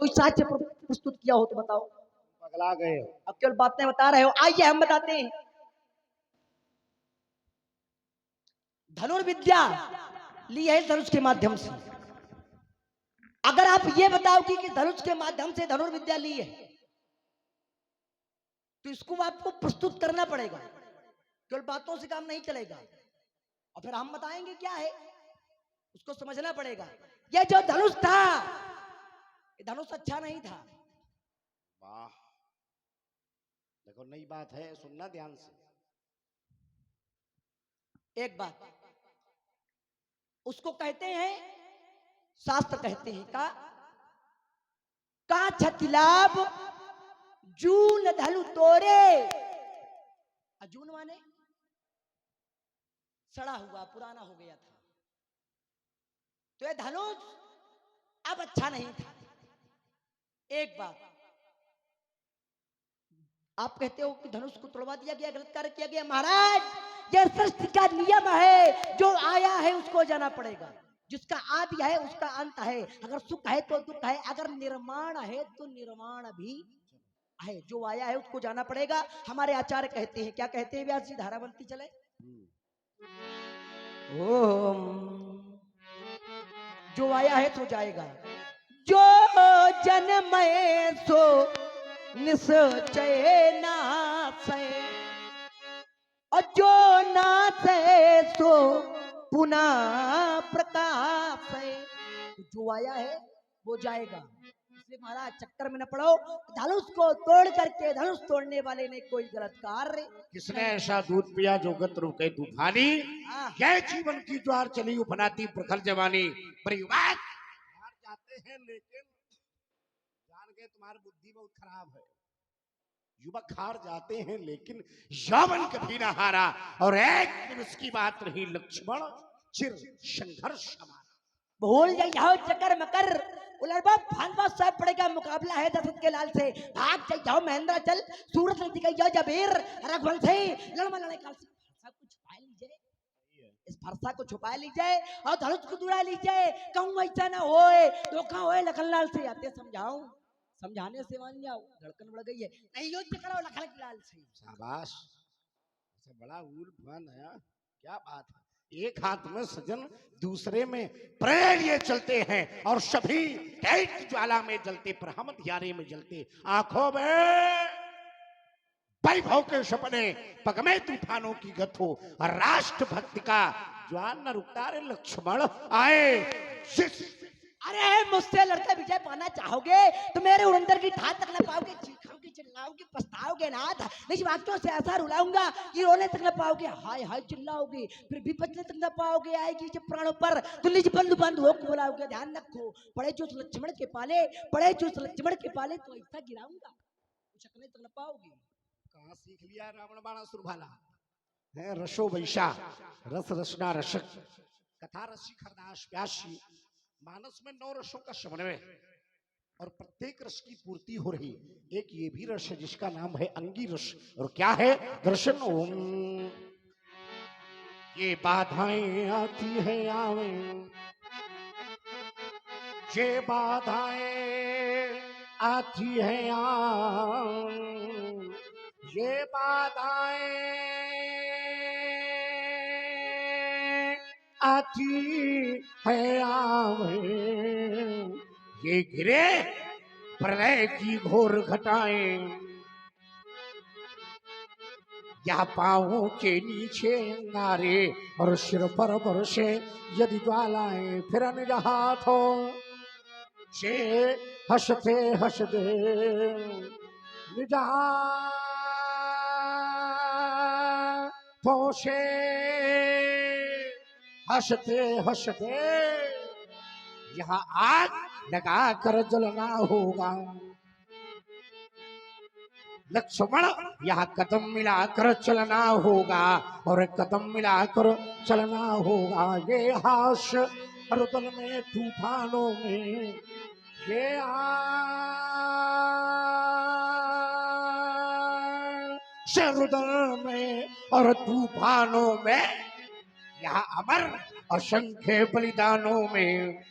कोई साक्ष्य प्रस्तुत किया हो तो बताओ। पगला गए हो। अब केवल बातें बता रहे हो, आइए हम बताते हैं। धनुर्विद्या ली है धनुष के माध्यम से। अगर आप ये बताओ कि धनुष के माध्यम से धनुर्विद्या ली है, तो इसको आपको प्रस्तुत करना पड़ेगा, केवल बातों से काम नहीं चलेगा। और फिर हम बताएंगे क्या है, उसको समझना पड़ेगा। ये जो धनुष था, ये धनुष अच्छा नहीं था। वाह, देखो नई बात है, सुनना ध्यान से। एक बात उसको कहते हैं, शास्त्र कहते हैं का छतिलाभ जून धनु तोरे। अजून माने सड़ा हुआ पुराना हो गया था, तो ये धनुष अब अच्छा नहीं था। एक बात आप कहते हो कि धनुष को तोड़वा दिया गया, गलत कार्य किया गया। महाराज यह सृष्टि का नियम है, जो आया है उसको जाना पड़ेगा। जिसका आदि है उसका अंत है। अगर सुख है तो दुख है, अगर निर्माण है तो निर्माण भी है। जो आया है उसको जाना पड़ेगा। हमारे आचार्य कहते हैं, क्या कहते हैं व्यास जी, धारावंती चले। ओम, जो आया है तो जाएगा, जो जन्म सो निश्चय नासे, और जो नासे सो पुनः प्रकाश है। जो आया है वो जाएगा, इसलिए महाराज चक्कर में न पड़ो। धनुष को तोड़ करके धनुष तोड़ने वाले ने कोई गलत कार्य। किसने ऐसा दूध पिया जो गत रुके तूफानी, यह जीवन की ज्वार चली उपनाती प्रखर जवानी। परिवार हार जाते हैं, लेकिन जान के तुम्हारी बुद्धि बहुत खराब है। युवक हार जाते हैं लेकिन यौवन कभी ना हारा। और एक दिन उसकी बात रही, लक्ष्मण चिर संघर्ष हमारा। भूल जाओ चक्कर मकर उलरबा फानवा सब पड़ेगा। मुकाबला है दशरथ के लाल से। भाग जाओ महेंद्र चल, सूरत नदी का जाओ जबीर रघुवंश से लड़मा लड़ाई काल से। फरसा को छुपा लीजिए, इस फरसा को छुपा लीजिए और धनुष को दुड़ा लीजिए। कहूँ ऐसा ना होए, धोखा होए लखनलाल से। आते समझाओ, समझाने से मान जाओ। धड़कन बढ़ गई है, नहीं युद्ध करो लखनलाल से। शाबाश, बड़ा उल्फान है, क्या बात है। एक हाथ में सजन, दूसरे में प्रेम लिए चलते हैं, और सभी कैद की ज्वाला में जलते, पर हम अंधियारे में जलते। आंखों में वैभव के सपने, पग में तूफानों की गत हो, और राष्ट्र भक्ति का ज्वाल न रुकता रे लक्ष्मण आए। अरे मुझसे लड़के विजय पाना चाहोगे तो मेरे उड़ंदर की ठाट तक न पाओगे। चीखोगे, चिल्लाओगे, पछताओगे नाथ। निज वाक्यों से ऐसा रुलाऊंगा कि रोने तक न पाओगे। हाय हाय चिल्लाओगे, फिर भी बचने तक न पाओगे। आएगी जब प्राणों पर तो निज बंधु बंधु होकर बुलाओगे। ध्यान रखो, पड़े जो लक्ष्मण के पाले, पड़े जो लक्ष्मण के पाले, तो ऐसा गिराऊंगा उछकने तक न पाओगे। कहां सीख लिया रावण बाणासुर भाला है। रसो वैशा रस रसना रसक, कथा रसी खरदास प्यासी। मानस में 9 रसों का समन्वय, और प्रत्येक रस की पूर्ति हो रही। एक ये भी रस है जिसका नाम है अंगी रस। और क्या है? दर्शन। ओम, ये बाधाएं आती है आवे, ये बाधाएं आती है आवे, ये बाधाएं आती है आवे, ये गिरे प्रलय की घोर घटाएं, या पांवों के नीचे अंगारे, और सिर पर बरसे यदि ज्वालाएं। फिर निज हाथों से हंसते हंसते निज हाथों से हंसते हंसते यहाँ आग लगा कर जलना होगा। लक्ष्मण यहाँ कदम मिलाकर चलना होगा, और कदम मिलाकर चलना होगा। ये हाश रुदल में तूफानों में, ये हाश रुदल में और तूफानों में, यहाँ अमर असंख्य बलिदानों में,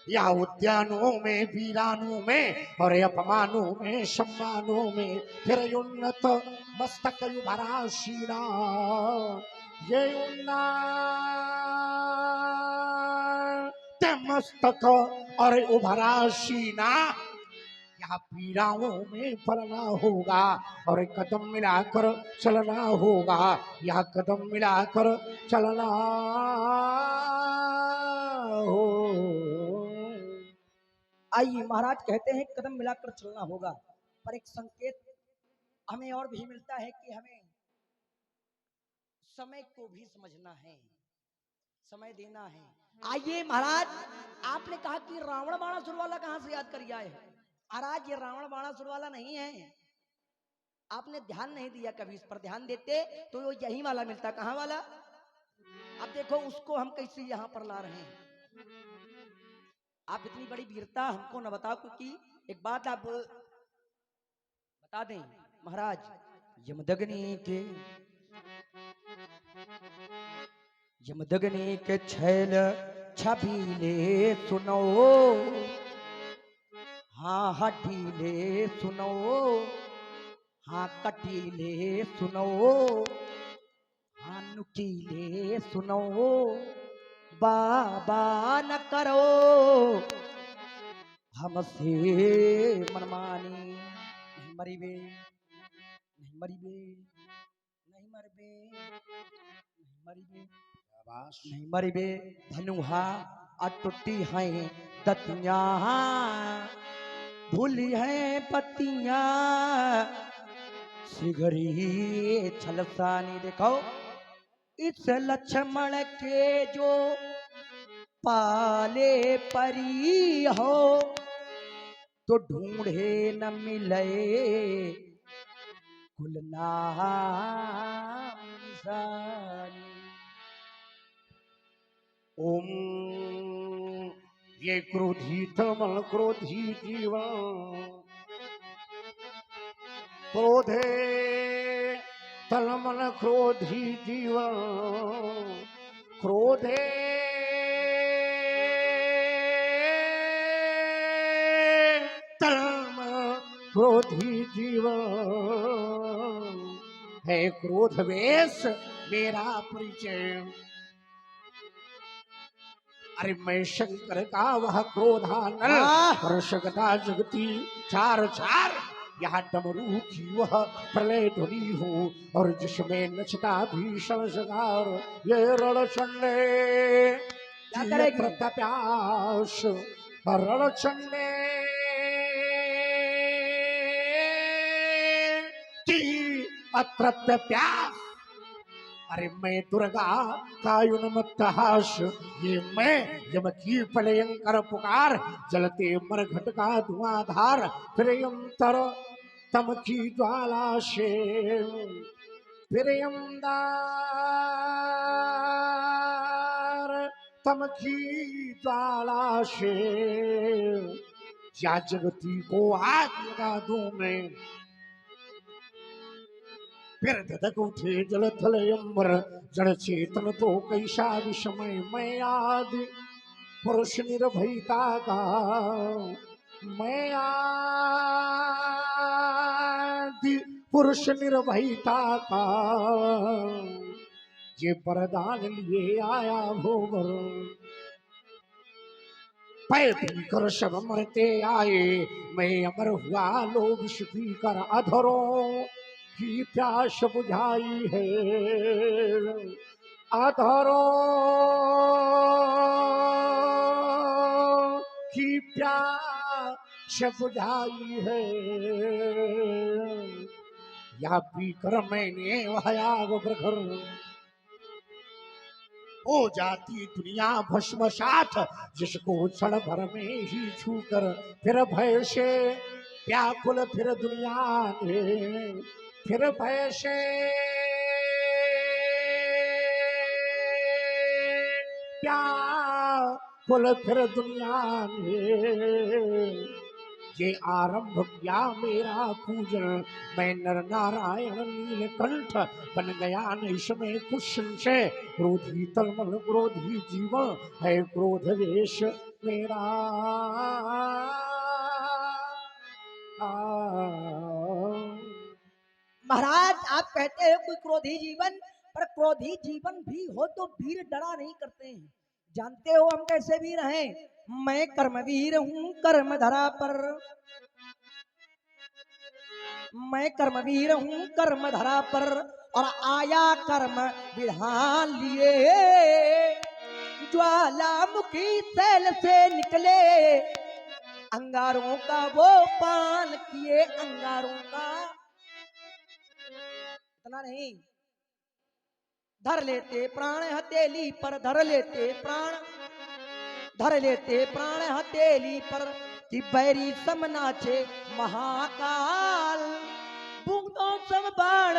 या उद्यानों में वीरानों में और अपमानों में सम्मानों में फिर उन्नत मस्तक भरा शीरा ये उन्नत मस्तक और उभरा सीना यहाँ पीड़ाओं में पड़ना होगा और कदम मिलाकर चलना होगा यहाँ कदम मिलाकर चलना हो। आइए महाराज कहते हैं कदम मिलाकर चलना होगा, पर एक संकेत हमें और भी मिलता है कि हमें समय को भी समझना है, समय देना है। आइए महाराज, आपने कहा कि रावण बाणासुर वाला कहां से याद कर आए हैं। महाराज ये रावण बाणासुर वाला नहीं है, आपने ध्यान नहीं दिया कभी इस पर। ध्यान देते तो वो यही वाला मिलता। कहां वाला? अब देखो उसको हम कैसे यहां पर ला रहे हैं। आप इतनी बड़ी वीरता हमको न बताओ, क्योंकि एक बात आप बता दें महाराज, यमदग्नि के छैल छबीले सुनो, हाँ हठीले सुनो, हाँ कटीले सुनो, हाँ नुकीले सुनो, बाबा न करो हमसे मनमानी। नहीं मरी बे, नहीं मरी बे, नहीं मर बे, नहीं मरी बे, नहीं मरी बे। धनुहा अटुटी हैं दतिया, भूली हैं पतिया, सिगरी छलसानी। देखो इस लक्ष्मण के जो पाले परी हो, तो ढूंढे न मिले गुलनाम निशानी। ओम ये क्रोधित मन क्रोधी जीवन क्रोधे तल मन क्रोधी जीवन क्रोधे तल मन क्रोधी जीवन है क्रोध वेश मेरा परिचय। अरे मैं शंकर का वह क्रोधानल वर्षगता जगती चार चार, यहाँ डमरू की वह प्रलय ध्वनि हो और जिसमें नचता भीषण जगार ये रणचंडे प्रत्याश रणचंडे की अत्रत्याश। अरे मैं दुर्गा कायुनमत्तहास, ये मैं यम की प्रलयंकर पुकार, जलते मरघट का धुआंधार प्रियंतर तम की ज्वाला से प्रियमदार तम की ज्वाला से या जगती को आग लगा दूं मैं। फिर धधक उठे जल थल अंबर, जड़ चेतन तो कैसा विषमय मैं आदि पुरुष निर्भयता का, मैं आदि पुरुष निर्भयता का ये वरदान लिए आया भोगर। पैदल कर सब मरते आए, मैं अमर हुआ लोभ पी कर अधरों की प्यास बुझाई है, अधरों की प्यास बुझाई है। या पीकर मैंने वहायाग प्रखर हो जाती दुनिया भस्मसात, जिसको क्षण भर में ही छूकर फिर भय से व्याकुल फिर दुनिया ने, फिर भय से व्याकुल फिर दुनिया ने ये आरंभ किया मेरा पूजन, मैं नर नारायण नीलकंठ बन गया न इसमें कुछ संशय। क्रोधी तलमल क्रोधी जीवन है क्रोध वेश मेरा। महाराज आप कहते हो कोई क्रोधी जीवन, पर क्रोधी जीवन भी हो तो वीर डरा नहीं करते हैं। जानते हो हम कैसे वीर हैं? मैं कर्मवीर हूँ कर्म धरा पर, मैं कर्मवीर हूँ कर्म धरा पर, और आया कर्म विधान लिए। ज्वालामुखी सैल से निकले अंगारों का वो पान किए, अंगारों का इतना नहीं, धर लेते प्राण हथेली पर, धर लेते प्राण, धर लेते प्राण हथेली पर, कि बैरी सम नाचे महाकाल। बूंदों सम बाण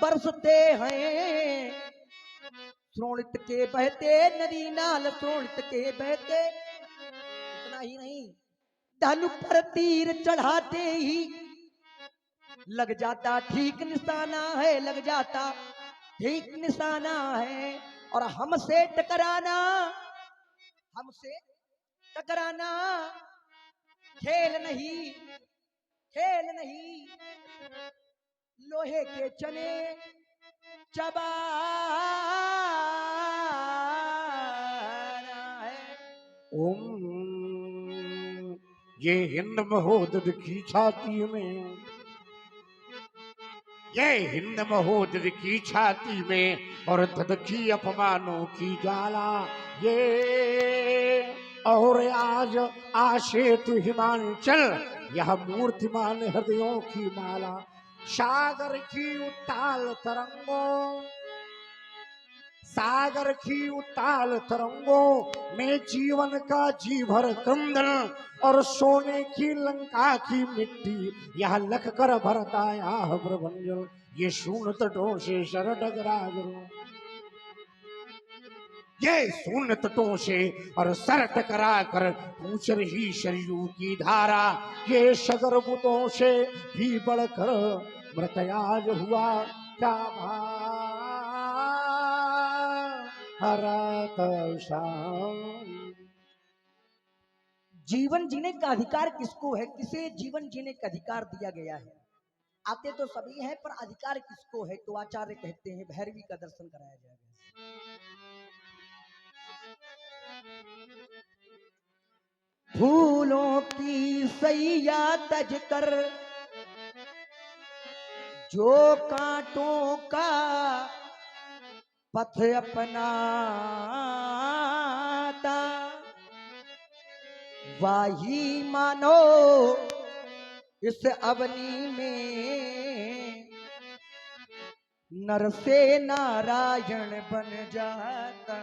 बरसते हैं, श्रोणित के बहते नदी नाल, श्रोणित के बहते। इतना ही नहीं, धनु पर तीर चढ़ाते ही लग जाता ठीक निशाना है, लग जाता ठीक निशाना है। और हमसे टकराना, हमसे टकराना खेल नहीं, खेल नहीं, लोहे के चने चबाना है। ओम ये हिंद महोदय की छाती में, ये हिंद महोदय की छाती में और धधकी अपमानों की ज्वाला। ये और आज आशेत हिमांचल, यह मूर्तिमान हृदयों की माला। सागर की उताल तरंगों, सागर की उताल तरंगों में जीवन का जी भर क्रंदन, और सोने की लंका की मिट्टी यह लख कर भरता यह प्रभंजन। ये शून्य तटों से शर टकरा करो, ये शून्य तटों से और सर टकरा कर पूछ रही सरयू की धारा। ये सगर बुतों से भी बढ़कर मृतयाज हुआ क्या भारत शाम। जीवन जीने का अधिकार किसको है? किसे जीवन जीने का अधिकार दिया गया है? आते तो सभी हैं, पर अधिकार किसको है? तो आचार्य कहते हैं भैरवी का दर्शन कराया जाएगा। फूलों की सैया तज कर जो कांटों का पथ अपनाता, वाही मानो इस अवनी में नर से नारायण बन जाता।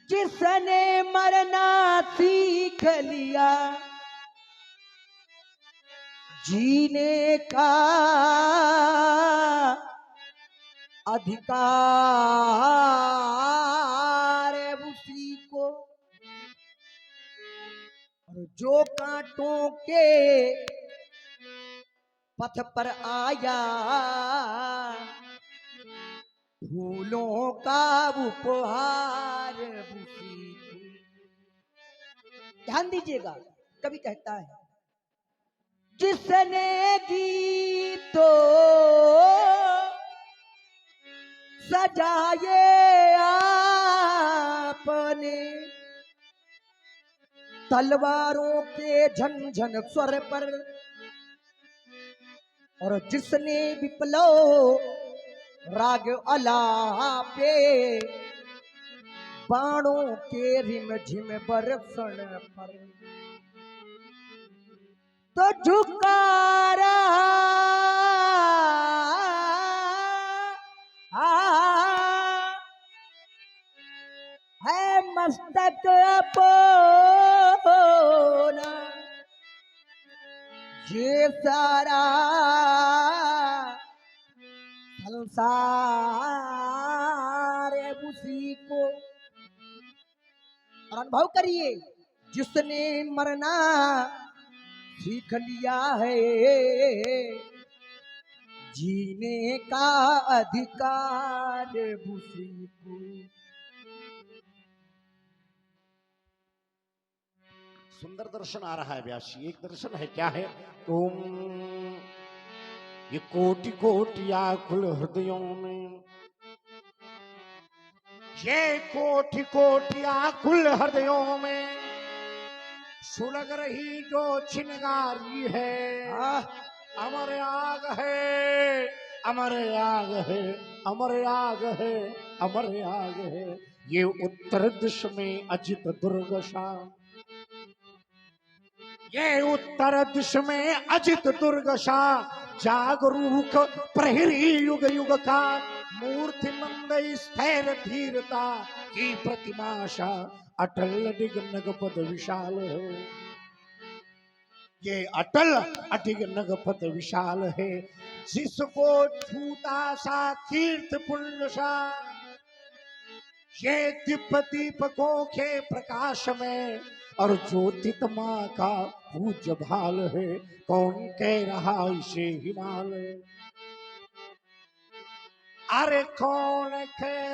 जिसने मरना सीख लिया जीने का अधिकार है उसी को, और जो कांटों के पथ पर आया फूलों का उपहार उसी को। ध्यान दीजिएगा, कवि कहता है जिसने गीतो सजाए आपने तलवारों के झनझन स्वर पर, और जिसने विप्लव राग अलापे बाणों के रिम झिम बरसण पर, तो झुका रहा है मस्तक अपना। ये सारा संसार है उसी को। और अनुभव करिए जिसने मरना सीख लिया है, जीने का अधिकार उसी को। सुंदर दर्शन आ रहा है व्यास जी। एक दर्शन है, क्या है? तुम ये कोटि कोटि आकुल हृदयों में, ये कोटि कोटि आकुल हृदयों में सुलग रही जो चिनगारी है, अमर आग है, अमर आग है, अमर आग है, अमर आग है। ये उत्तर दिश में अजित दुर्गशा, ये उत्तर दिश में अजित दुर्गशा, जागरूक प्रहरी युग युग का, मूर्ति मंद स्थिर धीरता की प्रतिमाशा, अटल डिग पद विशाल है। ये अटल अडिग नगपत विशाल है, जिसको छूता सा कीर्त पुण्य सा, ये दिव्य दीपकों के प्रकाश में और ज्योतित माँ का पूज्य भाल है। कौन कह रहा इसे हिमालय, अरे कौन कह